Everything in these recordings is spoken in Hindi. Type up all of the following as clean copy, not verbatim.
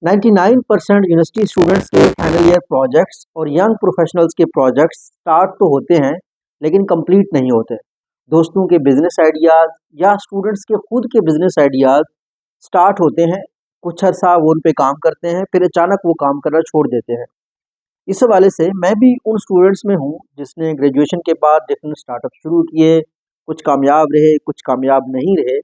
99% यूनिवर्सिटी स्टूडेंट्स के फाइनल ईयर प्रोजेक्ट्स और यंग प्रोफेशनल्स के प्रोजेक्ट्स स्टार्ट तो होते हैं लेकिन कंप्लीट नहीं होते। दोस्तों के बिजनेस आइडियाज़ या स्टूडेंट्स के खुद के बिजनेस आइडियाज़ स्टार्ट होते हैं, कुछ अर्सा वो उन पे काम करते हैं, फिर अचानक वो काम करना छोड़ देते हैं। इस हवाले से मैं भी उन स्टूडेंट्स में हूँ जिसने ग्रेजुएशन के बाद डिफरेंट स्टार्टअप शुरू किए, कुछ कामयाब रहे, कुछ कामयाब नहीं रहे।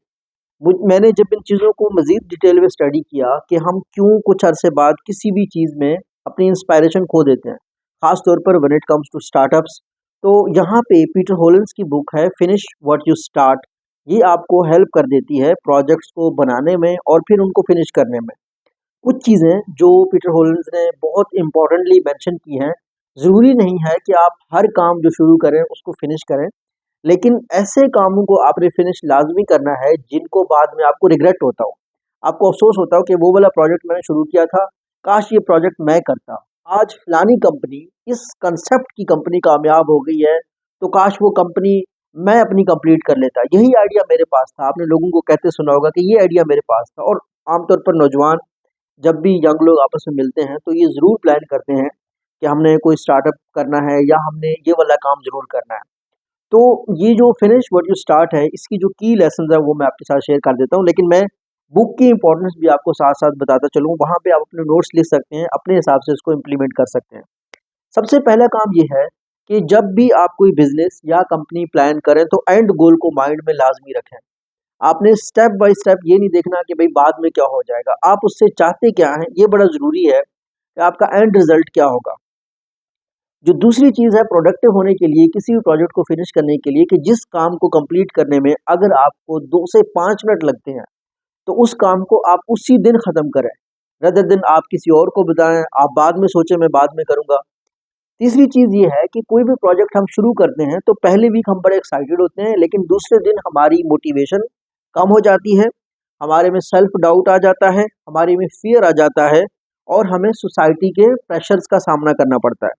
मैंने जब इन चीज़ों को मज़ीद डिटेल में स्टडी किया कि हम क्यों कुछ अरसे बाद किसी भी चीज़ में अपनी इंस्पायरेशन खो देते हैं, ख़ास तौर पर when it comes to startups. तो यहाँ पे पीटर हॉलिन्स की बुक है फिनिश व्हाट यू स्टार्ट। ये आपको हेल्प कर देती है प्रोजेक्ट्स को बनाने में और फिर उनको फिनिश करने में। कुछ चीज़ें जो पीटर हॉलिन्स ने बहुत इम्पोर्टेंटली मेंशन की हैं, ज़रूरी नहीं है कि आप हर काम जो शुरू करें उसको फिनिश करें, लेकिन ऐसे कामों को आपने फिनिश लाज़मी करना है जिनको बाद में आपको रिग्रेट होता हो। आपको अफ़सोस होता हो कि वो वाला प्रोजेक्ट मैंने शुरू किया था, काश ये प्रोजेक्ट मैं करता। आज फलानी कंपनी इस कांसेप्ट की कंपनी कामयाब हो गई है, तो काश वो कंपनी मैं अपनी कंप्लीट कर लेता। यही आइडिया मेरे पास था। आपने लोगों को कहते सुना होगा कि ये आइडिया मेरे पास था। और आमतौर पर नौजवान जब भी यंग लोग आपस में मिलते हैं तो ये ज़रूर प्लान करते हैं कि हमने कोई स्टार्टअप करना है या हमने ये वाला काम ज़रूर करना है। तो ये जो फिनिश व्हाट यू स्टार्ट है, इसकी जो की लेसन्स है वो मैं आपके साथ शेयर कर देता हूँ, लेकिन मैं बुक की इंपॉर्टेंस भी आपको साथ-साथ बताता चलूँ। वहाँ पे आप अपने नोट्स लिख सकते हैं, अपने हिसाब से इसको इम्प्लीमेंट कर सकते हैं। सबसे पहला काम ये है कि जब भी आप कोई बिज़नेस या कंपनी प्लान करें तो एंड गोल को माइंड में लाज़मी रखें। आपने स्टेप बाय स्टेप ये नहीं देखना कि भई बाद में क्या हो जाएगा, आप उससे चाहते क्या हैं, ये बड़ा ज़रूरी है कि आपका एंड रिज़ल्ट क्या होगा। जो दूसरी चीज़ है प्रोडक्टिव होने के लिए, किसी भी प्रोजेक्ट को फिनिश करने के लिए, कि जिस काम को कंप्लीट करने में अगर आपको 2 से 5 मिनट लगते हैं, तो उस काम को आप उसी दिन ख़त्म करें। रेदर देन आप किसी और को बताएँ, आप बाद में सोचें मैं बाद में करूँगा। तीसरी चीज़ ये है कि कोई भी प्रोजेक्ट हम शुरू करते हैं तो पहले वीक हम बड़े एक्साइटेड होते हैं, लेकिन दूसरे दिन हमारी मोटिवेशन कम हो जाती है, हमारे में सेल्फ डाउट आ जाता है, हमारे में फ़ियर आ जाता है और हमें सोसाइटी के प्रेशर्स का सामना करना पड़ता है।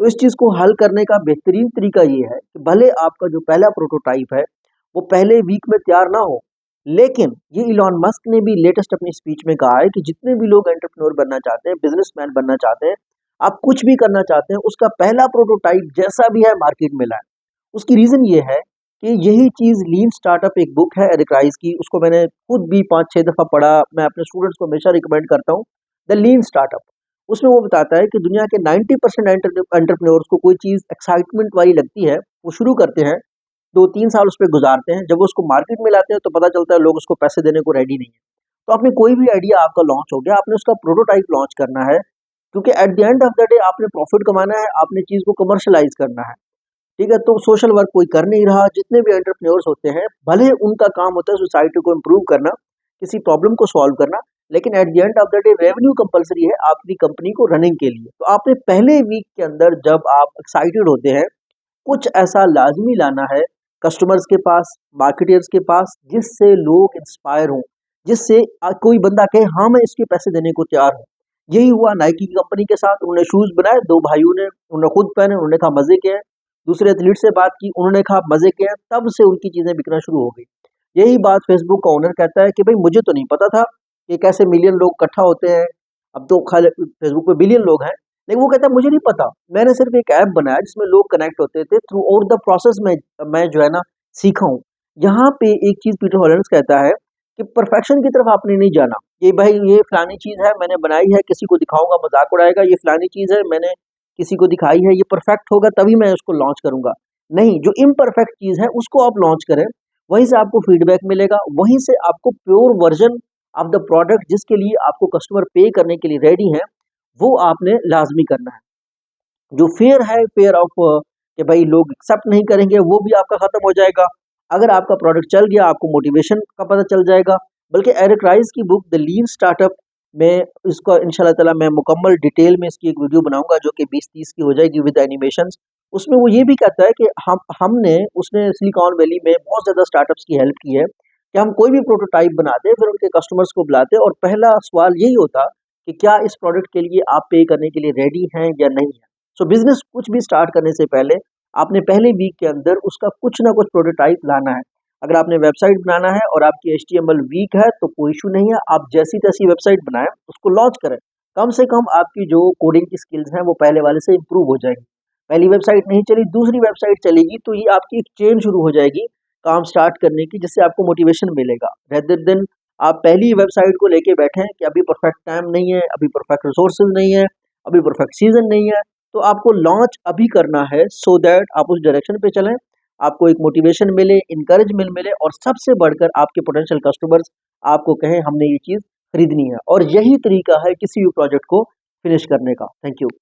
तो इस चीज़ को हल करने का बेहतरीन तरीका ये है कि भले आपका जो पहला प्रोटोटाइप है, वो पहले वीक में तैयार ना हो, लेकिन ये इलॉन मस्क ने भी लेटेस्ट अपनी स्पीच में कहा है कि जितने भी लोग एंटरप्रेन्योर बनना चाहते हैं, बिज़नेसमैन बनना चाहते हैं, आप कुछ भी करना चाहते हैं, उसका पहला प्रोटोटाइप जैसा भी है मार्केट में लाएँ। उसकी रीज़न ये है कि यही चीज़ लीन स्टार्टअप एक बुक है एरिक राइस की, उसको मैंने खुद भी 5-6 दफ़ा पढ़ा, मैं अपने स्टूडेंट्स को हमेशा रिकमेंड करता हूँ, द लीन स्टार्टअप। उसमें वो बताता है कि दुनिया के 90% एंटरप्रेन्योर्स को कोई चीज़ एक्साइटमेंट वाली लगती है, वो शुरू करते हैं, 2-3 साल उस पे गुज़ारते हैं, जब वो उसको मार्केट में लाते हैं तो पता चलता है लोग उसको पैसे देने को रेडी नहीं है। तो आपने कोई भी आइडिया आपका लॉन्च हो गया, आपने उसका प्रोटोटाइप लॉन्च करना है, क्योंकि at the end of the day आपने प्रॉफिट कमाना है, आपने चीज़ को कमर्शियलाइज़ करना है, ठीक है? तो सोशल वर्क कोई कर नहीं रहा, जितने भी एंटरप्रेन्योर्स होते हैं, भले उनका काम होता है सोसाइटी को इम्प्रूव करना, किसी प्रॉब्लम को सॉल्व करना, लेकिन at the end of the day revenue compulsory है आपकी कंपनी को रनिंग के लिए। तो आपने पहले वीक के अंदर जब आप एक्साइटेड होते हैं, कुछ ऐसा लाज़मी लाना है कस्टमर्स के पास, मार्केटर्स के पास, जिससे लोग इंस्पायर हों, जिससे कोई बंदा कहे हाँ, मैं इसके पैसे देने को तैयार हूँ। यही हुआ नाइकी की कंपनी के साथ, उन्होंने शूज़ बनाए, 2 भाइयों ने, उन्होंने खुद पहने, उन्होंने कहा मज़े के हैं। दूसरे एथलीट से बात की, उन्होंने कहा मज़े के हैं, तब से उनकी चीज़ें बिकना शुरू हो गई। यही बात फेसबुक का ओनर कहता है कि भई मुझे तो नहीं पता था कि कैसे मिलियन लोग इकट्ठा होते हैं, अब तो खाली फेसबुक पे बिलियन लोग हैं। लेकिन वो कहता है मुझे नहीं पता, मैंने सिर्फ़ एक ऐप बनाया जिसमें लोग कनेक्ट होते थे, थ्रू आउट द प्रोसेस में मैं जो है ना सीखा हूँ। यहाँ पे एक चीज़ पीटर हॉलिन्स कहता है कि परफेक्शन की तरफ आपने नहीं जाना, कि भाई ये फलानी चीज़ है मैंने बनाई है, किसी को दिखाऊँगा मज़ाक उड़ाएगा, ये फलानी चीज़ है मैंने किसी को दिखाई है, ये परफेक्ट होगा तभी मैं उसको लॉन्च करूँगा। नहीं, जो इम्परफेक्ट चीज़ है उसको आप लॉन्च करें, वहीं से आपको फीडबैक मिलेगा, वहीं से आपको pure version of the product जिसके लिए आपको कस्टमर पे करने के लिए रेडी हैं, वो आपने लाज़मी करना है। जो फ़ियर है, फ़ियर ऑफ कि भाई लोग एक्सेप्ट नहीं करेंगे, वो भी आपका ख़त्म हो जाएगा। अगर आपका प्रोडक्ट चल गया, आपको मोटिवेशन का पता चल जाएगा। बल्कि एरिक राइस की बुक द लीन स्टार्टअप में इसका इंशाल्लाह ताला मैं मुकम्मल डिटेल में इसकी एक वीडियो बनाऊँगा जो कि 20-30 की हो जाएगी विद एनिमेशंस। उसमें वो ये भी कहता है कि हमने उसने सिलिकॉन वैली में बहुत ज़्यादा स्टार्टअप्स की हेल्प की है कि हम कोई भी प्रोटोटाइप बनाते, फिर उनके कस्टमर्स को बुलाते और पहला सवाल यही होता कि क्या इस प्रोडक्ट के लिए आप पे करने के लिए रेडी हैं या नहीं हैं? सो बिज़नेस कुछ भी स्टार्ट करने से पहले आपने पहले वीक के अंदर उसका कुछ ना कुछ प्रोटोटाइप लाना है। अगर आपने वेबसाइट बनाना है और आपकी HTML वीक है तो कोई इशू नहीं है, आप जैसी तैसी वेबसाइट बनाएं, उसको लॉन्च करें। कम से कम आपकी जो कोडिंग की स्किल्स हैं वो पहले वाले से इम्प्रूव हो जाएगी। पहली वेबसाइट नहीं चली, दूसरी वेबसाइट चलेगी तो ये आपकी एक चेन शुरू हो जाएगी काम स्टार्ट करने की, जिससे आपको मोटिवेशन मिलेगा। रेदर देन आप पहली वेबसाइट को लेके बैठे हैं कि अभी परफेक्ट टाइम नहीं है, अभी परफेक्ट रिसोर्सेज नहीं है, अभी परफेक्ट सीजन नहीं है, तो आपको लॉन्च अभी करना है सो दैट आप उस डायरेक्शन पे चलें, आपको एक मोटिवेशन मिले, इंकरेजमेंट मिले और सबसे बढ़कर आपके पोटेंशियल कस्टमर्स आपको कहें हमने ये चीज़ खरीदनी है। और यही तरीका है किसी भी प्रोजेक्ट को फिनिश करने का। Thank you.